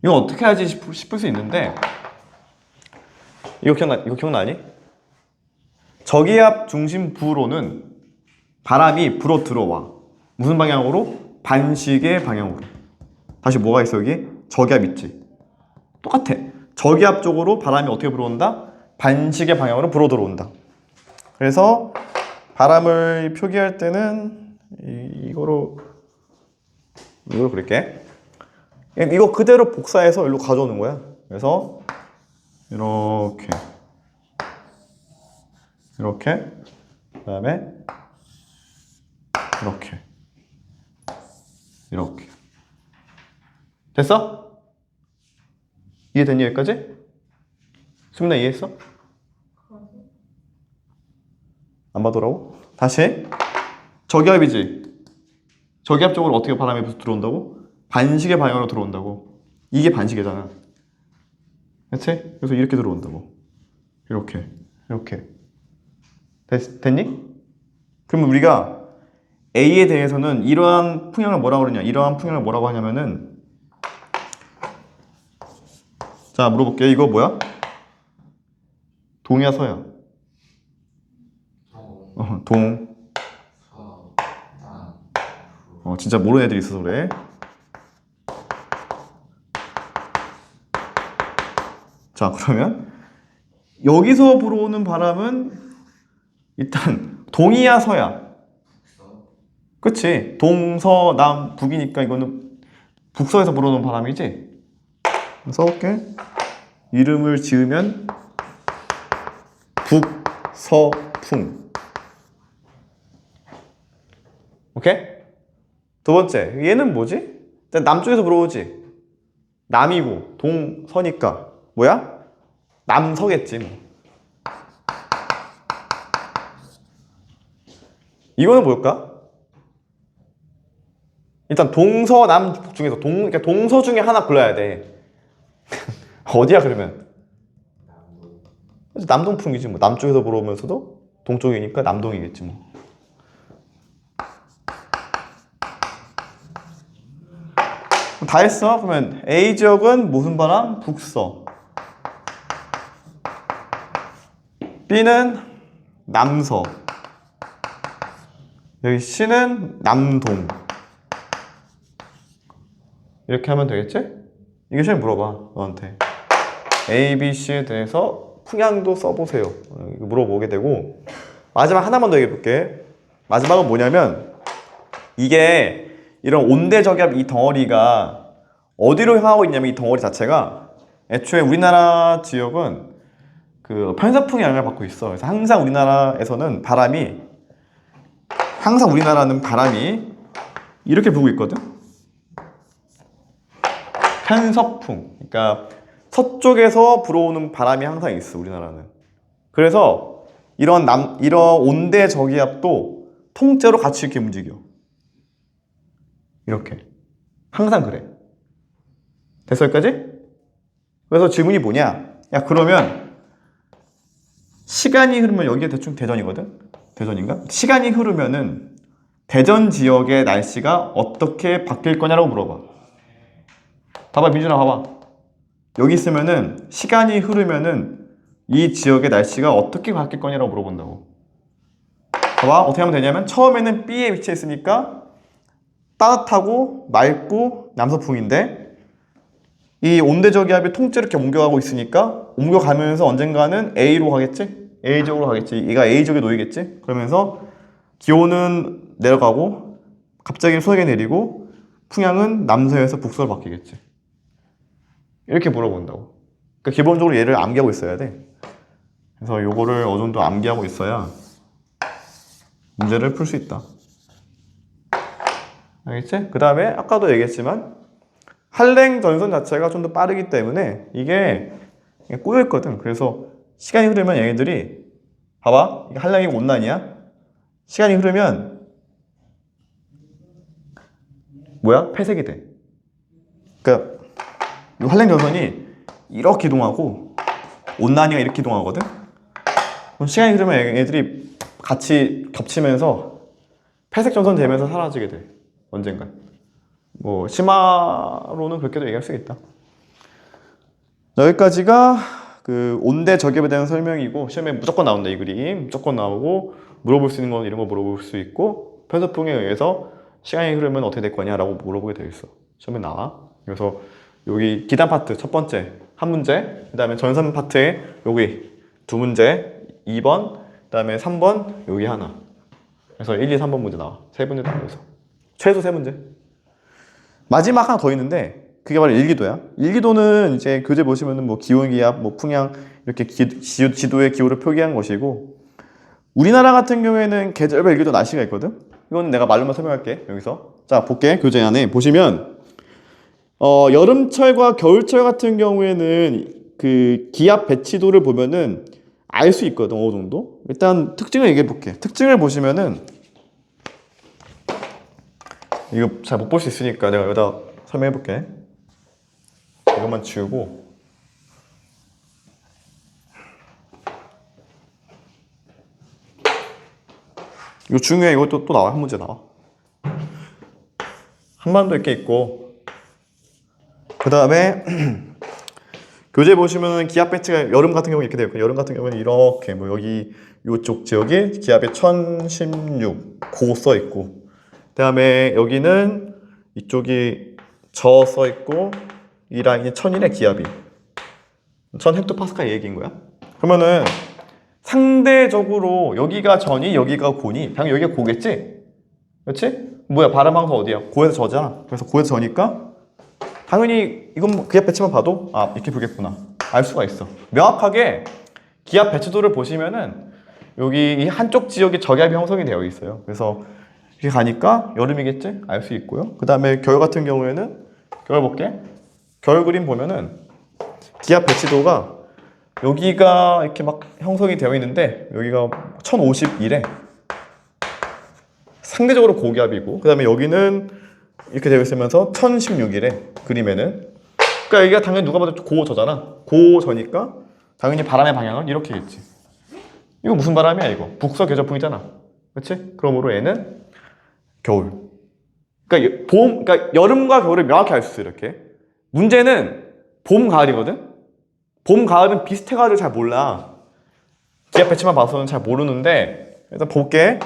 이거 어떻게 하지 싶을 수 있는데, 이거 기억나니? 저기압 중심 부로는 바람이 불어 들어와. 무슨 방향으로? 반시계 방향으로. 다시 뭐가 있어 여기? 저기압 있지? 똑같아. 저기압 쪽으로 바람이 어떻게 불어온다? 반시계 방향으로 불어 들어온다. 그래서 바람을 표기할 때는 이거로 그릴게. 이거 그대로 복사해서 여기로 가져오는 거야. 그래서 이렇게 그 다음에 이렇게 됐어? 이해됐니 여기까지? 수민아 이해했어? 안 받으라고? 다시. 저기압이지? 저기압 쪽으로 어떻게 바람이 들어온다고? 반시계 방향으로 들어온다고. 이게 반시계잖아. 그치? 그래서 이렇게 들어온다고. 이렇게 됐니? 그러면 우리가 A에 대해서는 이러한 풍향을 뭐라고 그러냐, 이러한 풍향을 뭐라고 하냐면은, 자 물어볼게. 이거 뭐야? 동이야 서야? 동. 진짜 모르는 애들이 있어서 그래. 자 그러면 여기서 불어오는 바람은 일단 동이야 서야? 그치? 동서남 북이니까 이거는 북서에서 불어오는 바람이지? 써볼게. 이름을 지으면 북서풍. 오케이? 두 번째, 얘는 뭐지? 일단 남쪽에서 불어오지? 남이고 동서니까 뭐야? 남서겠지 뭐. 이거는 뭘까? 일단 동서 남북 중에서 그러니까 동서 중에 하나 골라야 돼. 어디야 그러면? 남동풍이지 뭐. 남쪽에서 불어오면서도 동쪽이니까 남동이겠지 뭐. 다 했어? 그러면 A 지역은 무슨 바람? 북서. B는 남서. 여기 C는 남동. 이렇게 하면 되겠지? 이게 시험에 물어봐 너한테. A, B, C에 대해서 풍향도 써보세요. 이거 물어보게 되고 마지막 하나만 더 얘기해볼게. 마지막은 뭐냐면 이게 이런 온대저기압 이 덩어리가 어디로 향하고 있냐면 이 덩어리 자체가 애초에 우리나라 지역은 그 편서풍의 영향을 받고 있어. 그래서 항상 우리나라는 바람이 이렇게 불고 있거든. 편서풍. 그러니까 서쪽에서 불어오는 바람이 항상 있어, 우리나라는. 그래서 이런 온대 저기압도 통째로 같이 이렇게 움직여. 이렇게. 항상 그래. 됐어, 여기까지? 그래서 질문이 뭐냐? 야, 그러면 시간이 흐르면 여기가 대충 대전이거든? 대전인가? 시간이 흐르면은 대전 지역의 날씨가 어떻게 바뀔 거냐라고 물어봐. 봐봐, 민준아, 봐봐. 여기 있으면은 시간이 흐르면은 이 지역의 날씨가 어떻게 바뀔 거냐라고 물어본다고. 봐봐, 어떻게 하면 되냐면 처음에는 B에 위치해 있으니까 따뜻하고 맑고 남서풍인데 이 온대저기압이 통째로 이렇게 옮겨가고 있으니까 옮겨가면서 언젠가는 A로 가겠지? A쪽으로 가겠지. 얘가 A쪽에 놓이겠지? 그러면서 기온은 내려가고 갑자기 소나기 내리고 풍향은 남서에서 북서로 바뀌겠지. 이렇게 물어본다고. 그러니까 기본적으로 얘를 암기하고 있어야 돼. 그래서 요거를 어느 정도 암기하고 있어야 문제를 풀 수 있다. 알겠지? 그 다음에 아까도 얘기했지만 한랭 전선 자체가 좀 더 빠르기 때문에 이게 꼬여있거든. 그래서 시간이 흐르면 얘네들이 봐봐, 이게 한랭이 온난이야. 시간이 흐르면 뭐야? 폐색이 돼. 그러니까 이 한랭 전선이 이렇게 이동하고 온난이가 이렇게 이동하거든. 그럼 시간이 흐르면 얘네들이 같이 겹치면서 폐색 전선 되면서 사라지게 돼. 언젠간. 뭐 심화로는 그렇게도 얘기할 수 있다. 여기까지가 그 온대 저기압에 대한 설명이고 시험에 무조건 나온다. 이 그림 무조건 나오고 물어볼 수 있는 건 이런 거 물어볼 수 있고 편서풍에 의해서 시간이 흐르면 어떻게 될 거냐라고 물어보게 되어 있어. 시험에 나와. 그래서 여기 기단 파트 첫 번째 한 문제, 그 다음에 전선 파트에 여기 두 문제, 2번, 그 다음에 3번 여기 하나. 그래서 1, 2, 3번 문제 나와. 세 문제 나와서 최소 세 문제. 마지막 하나 더 있는데 그게 바로 일기도야. 일기도는 이제 교재 보시면은 뭐 기온기압, 뭐 풍향 이렇게 지도의 기호를 표기한 것이고 우리나라 같은 경우에는 계절별 일기도 날씨가 있거든. 이건 내가 말로만 설명할게. 여기서 자 볼게. 교재 안에 보시면 여름철과 겨울철 같은 경우에는 그 기압 배치도를 보면은 알 수 있거든. 어느 정도. 일단 특징을 얘기해 볼게. 특징을 보시면은 이거 잘 못 볼 수 있으니까 내가 여기다 설명해 볼게. 이것만 지우고 이거 중요해. 이것도 또 나와. 한 문제 나와. 한반도 이렇게 있고 그 다음에 교재 보시면은 기압 배치가 여름 같은 경우 이렇게 되어 있고 여름 같은 경우는 이렇게 뭐 여기 이쪽 지역에 기압이 1016 고 써 있고 그 다음에 여기는 이쪽이 저 써 있고 이 라인이 1000이네. 기압이 1000 헥토파스칼 얘기인 거야. 그러면은 상대적으로 여기가 전이 여기가 고니 당연히 여기가 고겠지? 그렇지? 뭐야 바람항서 어디야? 고에서 저잖아. 그래서 고에서 저니까 당연히 이건 뭐 기압 배치만 봐도 아 이렇게 보겠구나 알 수가 있어. 명확하게 기압 배치도를 보시면은 여기 이 한쪽 지역이 저기압이 형성이 되어 있어요. 그래서 이렇게 가니까 여름이겠지? 알 수 있고요. 그 다음에 겨울 같은 경우에는 겨울 볼게. 겨울 그림 보면은 기압 배치도가 여기가 이렇게 막 형성이 되어 있는데 여기가 1051에 상대적으로 고기압이고 그 다음에 여기는 이렇게 되어 있으면서 1016일에 그림에는 그러니까 여기가 당연히 누가 봐도 고저잖아. 고저니까 당연히 바람의 방향은 이렇게겠지. 이거 무슨 바람이야 이거? 북서 계절풍이잖아. 그렇지? 그러므로 얘는 겨울. 그러니까 그러니까 여름과 겨울을 명확히 알 수 있어. 이렇게. 문제는 봄, 가을이거든? 봄, 가을은 비슷해가지고 잘 몰라. 기압 배치만 봐서는 잘 모르는데 일단 볼게.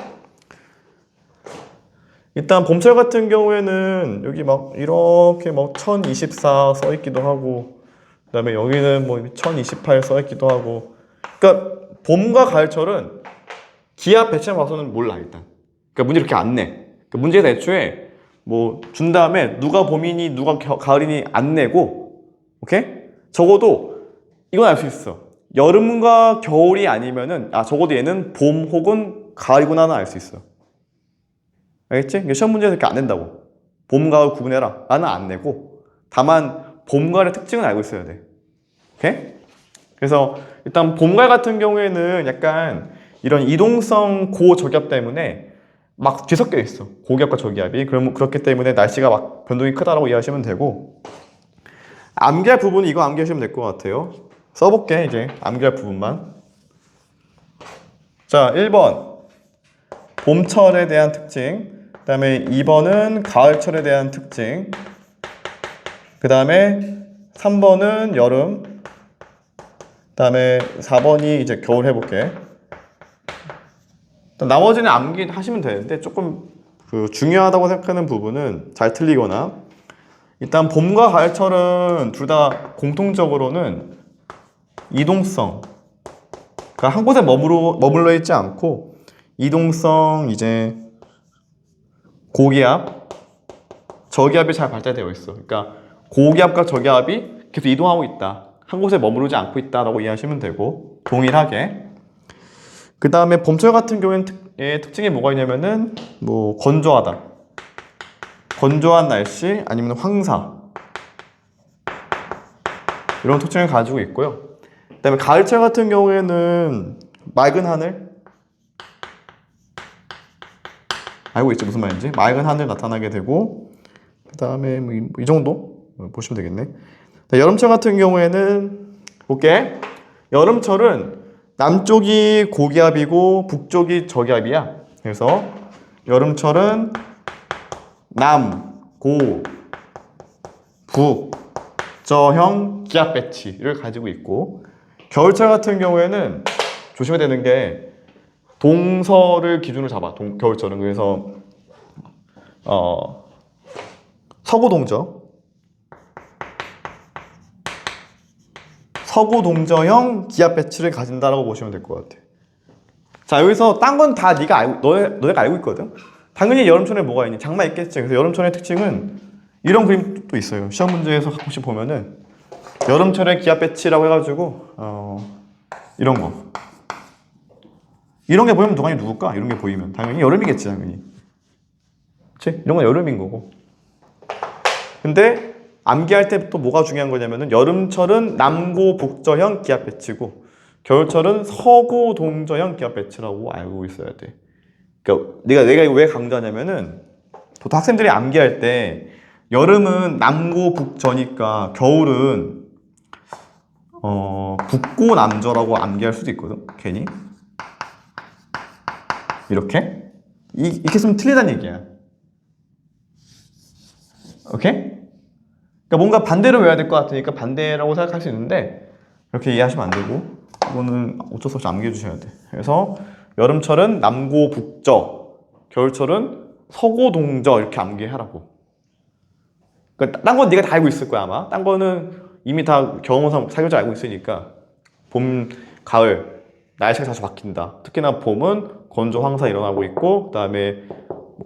일단 봄철 같은 경우에는 여기 막 이렇게 막 1024 써있기도 하고 그다음에 여기는 뭐 1028 써있기도 하고. 그러니까 봄과 가을철은 기압 배치만 봐서는 몰라 일단. 그러니까 문제 이렇게 안 내. 그러니까 문제에서 애초에 뭐 준 다음에 누가 봄이니 누가 가을이니 안 내고, 오케이? 적어도 이건 알 수 있어. 여름과 겨울이 아니면은 적어도 얘는 봄 혹은 가을이구나는 알 수 있어. 알겠지? 그러니까 시험 문제에서 이렇게 안 낸다고. 봄, 가을 구분해라. 나는 안 내고 다만 봄, 가을의 특징은 알고 있어야 돼. 오케이? 그래서 일단 봄, 가을 같은 경우에는 약간 이런 이동성 고저기압 때문에 막 뒤섞여 있어. 고기압과 저기압이. 그렇기 때문에 날씨가 막 변동이 크다라고 이해하시면 되고, 암기할 부분은 이거 암기하시면 될 것 같아요. 써볼게 이제 암기할 부분만. 자, 1번 봄철에 대한 특징, 그 다음에 2번은 가을철에 대한 특징, 그 다음에 3번은 여름, 그 다음에 4번이 이제 겨울 해볼게. 나머지는 암기 하시면 되는데 조금 중요하다고 생각하는 부분은 잘 틀리거나, 일단 봄과 가을철은 둘 다 공통적으로는 이동성, 그러니까 한 곳에 머물러 있지 않고 이동성, 이제 고기압, 저기압이 잘 발달되어 있어. 그러니까 고기압과 저기압이 계속 이동하고 있다, 한 곳에 머무르지 않고 있다라고 이해하시면 되고, 동일하게. 그 다음에 봄철 같은 경우에는 특징이 뭐가 있냐면은 뭐 건조하다, 건조한 날씨, 아니면 황사, 이런 특징을 가지고 있고요. 그 다음에 가을철 같은 경우에는 맑은 하늘, 알고 있죠 무슨 말인지? 맑은 하늘 나타나게 되고, 그 다음에 뭐 이 정도 보시면 되겠네. 여름철 같은 경우에는 볼게. 여름철은 남쪽이 고기압이고 북쪽이 저기압이야. 그래서 여름철은 남, 고, 북, 저형 기압 배치를 가지고 있고, 겨울철 같은 경우에는 조심해야 되는 게 동서를 기준으로 잡아. 겨울철은 그래서 서구 동저형 기압 배치를 가진다라고 보시면 될 것 같아. 자, 여기서 딴 건 다 네가 알고, 너네가 알고 있거든. 당연히 여름철에 뭐가 있니? 장마 있겠지. 그래서 여름철의 특징은 이런 그림도 있어요. 시험 문제에서 가끔씩 보면은 여름철에 기압 배치라고 해가지고 이런 거, 이런 게 보이면 누굴까? 이런 게 보이면 당연히 여름이겠지, 당연히. 그치? 이런 건 여름인 거고. 근데 암기할 때부터 뭐가 중요한 거냐면은 여름철은 남고 북저형 기압 배치고 겨울철은 서고 동저형 기압 배치라고 알고 있어야 돼. 그러니까 내가 이거 왜 강조하냐면은 보통 학생들이 암기할 때 여름은 남고 북저니까 겨울은 북고 남저라고 암기할 수도 있거든. 괜히 이렇게 쓰면 틀리다는 얘기야. 오케이? 그러니까 뭔가 반대로 외워야 될 것 같으니까 반대라고 생각할 수 있는데 이렇게 이해하시면 안 되고, 이거는 어쩔 수 없이 암기해 주셔야 돼. 그래서 여름철은 남고 북저, 겨울철은 서고 동저 이렇게 암기하라고. 그러니까 딴 건 네가 다 알고 있을 거야 아마. 딴 거는 이미 다 경험상 사교자 알고 있으니까. 봄, 가을 날씨가 자주 바뀐다. 특히나 봄은 건조 황사 일어나고 있고, 그 다음에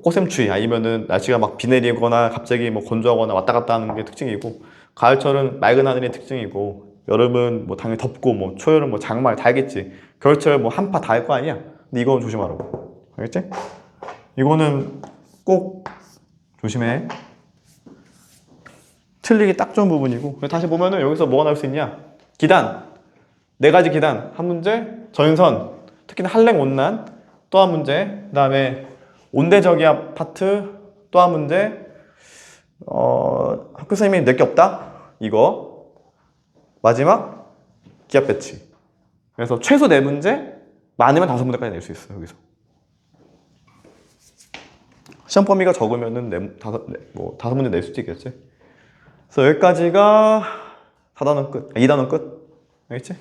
꽃샘추위, 아니면은 날씨가 막 비 내리거나 갑자기 뭐 건조하거나 왔다 갔다 하는 게 특징이고, 가을철은 맑은 하늘의 특징이고, 여름은 뭐 당연히 덥고, 뭐 초여름 뭐 장마 다 알겠지. 겨울철 뭐 한파 다 할 거 아니야. 근데 이건 조심하라고. 알겠지? 이거는 꼭 조심해. 틀리기 딱 좋은 부분이고. 다시 보면은 여기서 뭐가 나올 수 있냐? 기단, 네 가지 기단 한 문제, 전선, 특히나 한랭 온난 또 한 문제, 그 다음에 온대저기압 파트 또 한 문제, 학교 선생님이 낼 게 없다 이거, 마지막 기압 배치. 그래서 최소 4문제, 많으면 5문제까지 낼 수 있어요. 여기서 시험 범위가 적으면은 5문제 낼 수도 있겠지. 그래서 여기까지가 4단원 끝, 2단원 끝. 알겠지?